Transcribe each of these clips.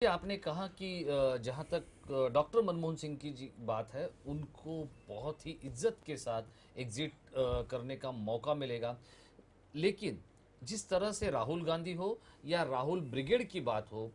ये आपने कहा कि जहाँ तक डॉक्टर मनमोहन सिंह की जी बात है, उनको बहुत ही इज्जत के साथ एग्जिट करने का मौका मिलेगा। लेकिन जिस तरह से राहुल गांधी हो या राहुल ब्रिगेड की बात हो,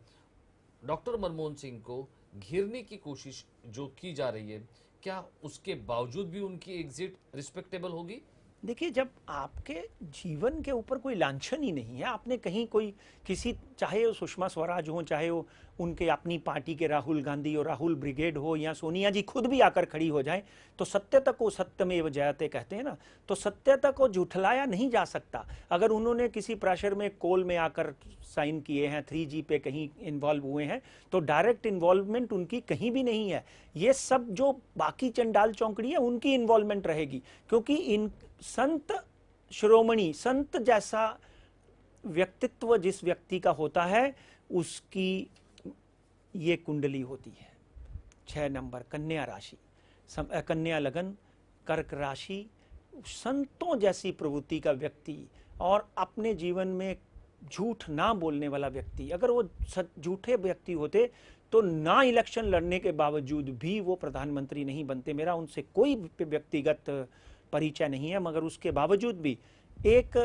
डॉक्टर मनमोहन सिंह को घेरने की कोशिश जो की जा रही है, क्या उसके बावजूद भी उनकी एग्जिट रिस्पेक्टेबल होगी? देखिए, जब आपके जीवन के ऊपर कोई लांछन ही नहीं है, आपने कहीं कोई किसी, चाहे वो सुषमा स्वराज हो, चाहे वो उनके अपनी पार्टी के राहुल गांधी और राहुल ब्रिगेड हो, या सोनिया जी खुद भी आकर खड़ी हो जाए, तो सत्य तक वो सत्यमेव जयते कहते हैं ना, तो सत्य तक वो झुठलाया नहीं जा सकता। अगर उन्होंने किसी प्रेशर में कोल में आकर साइन किए हैं, 3G पे कहीं इन्वॉल्व हुए हैं, तो डायरेक्ट इन्वॉल्वमेंट उनकी कहीं भी नहीं है। ये सब जो बाकी चंडाल चौंकड़ी है, उनकी इन्वॉल्वमेंट रहेगी, क्योंकि इन संत शिरोमणि, संत जैसा व्यक्तित्व जिस व्यक्ति का होता है, उसकी ये कुंडली होती है। 6 नंबर कन्या राशि, कन्या लगन, कर्क राशि, संतों जैसी प्रवृत्ति का व्यक्ति और अपने जीवन में झूठ ना बोलने वाला व्यक्ति। अगर वो झूठे व्यक्ति होते तो ना इलेक्शन लड़ने के बावजूद भी वो प्रधानमंत्री नहीं बनते। मेरा उनसे कोई व्यक्तिगत परिचय नहीं है, मगर उसके बावजूद भी एक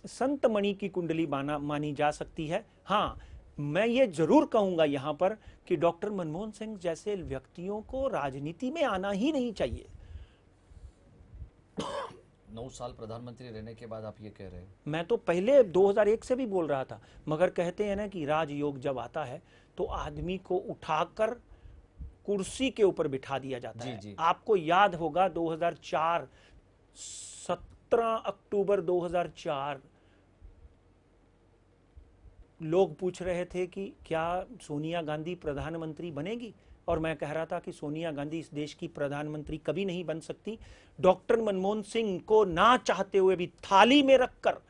संत मणि की कुंडली मानी जा सकती है। हाँ, मैं ये जरूर कहूंगा यहां पर कि डॉक्टर मनमोहन सिंह जैसे व्यक्तियों को राजनीति में आना ही नहीं चाहिए। 9 साल प्रधानमंत्री रहने के बाद आप ये कह रहे हैं? मैं तो पहले 2001 से भी बोल रहा था, मगर कहते हैं ना कि राजयोग जब आता है तो आदमी को उठाकर कुर्सी के ऊपर बिठा दिया जाता जी है। जी। आपको याद होगा 2004, 17 अक्टूबर 2004, लोग पूछ रहे थे कि क्या सोनिया गांधी प्रधानमंत्री बनेगी, और मैं कह रहा था कि सोनिया गांधी इस देश की प्रधानमंत्री कभी नहीं बन सकती। डॉक्टर मनमोहन सिंह को ना चाहते हुए भी थाली में रखकर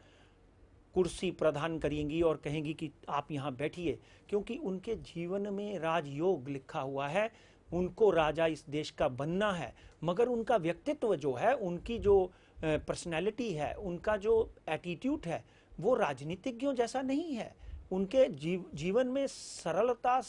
कुर्सी प्रदान करेंगी और कहेंगी कि आप यहां बैठिए, क्योंकि उनके जीवन में राजयोग लिखा हुआ है। उनको राजा इस देश का बनना है, मगर उनका व्यक्तित्व जो है, उनकी जो पर्सनैलिटी है, उनका जो एटीट्यूड है, वो राजनीतिज्ञों जैसा नहीं है। उनके जीवन में सरलता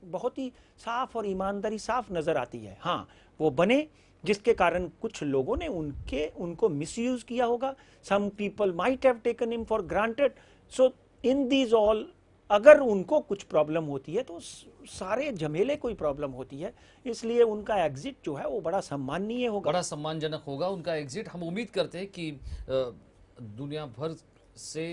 बहुत ही साफ और ईमानदारी साफ नजर आती है। हाँ, वो बने, जिसके कारण कुछ लोगों ने उनको मिसयूज किया होगा। Some people might have taken him for granted. So in these all, अगर उनको कुछ प्रॉब्लम होती है तो सारे झमेले कोई प्रॉब्लम होती है, इसलिए उनका एग्जिट जो है वो बड़ा सम्माननीय होगा। बड़ा सम्मानजनक होगा उनका एग्जिट। हम उम्मीद करते हैं कि दुनिया भर से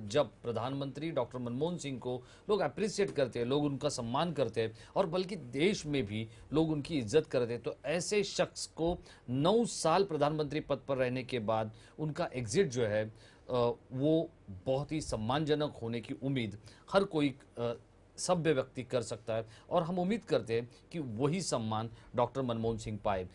जब प्रधानमंत्री डॉक्टर मनमोहन सिंह को लोग अप्रिशिएट करते हैं, लोग उनका सम्मान करते हैं, और बल्कि देश में भी लोग उनकी इज्जत करते हैं, तो ऐसे शख्स को 9 साल प्रधानमंत्री पद पर रहने के बाद उनका एग्जिट जो है वो बहुत ही सम्मानजनक होने की उम्मीद हर कोई सभ्य व्यक्ति कर सकता है। और हम उम्मीद करते हैं कि वही सम्मान डॉक्टर मनमोहन सिंह पाए।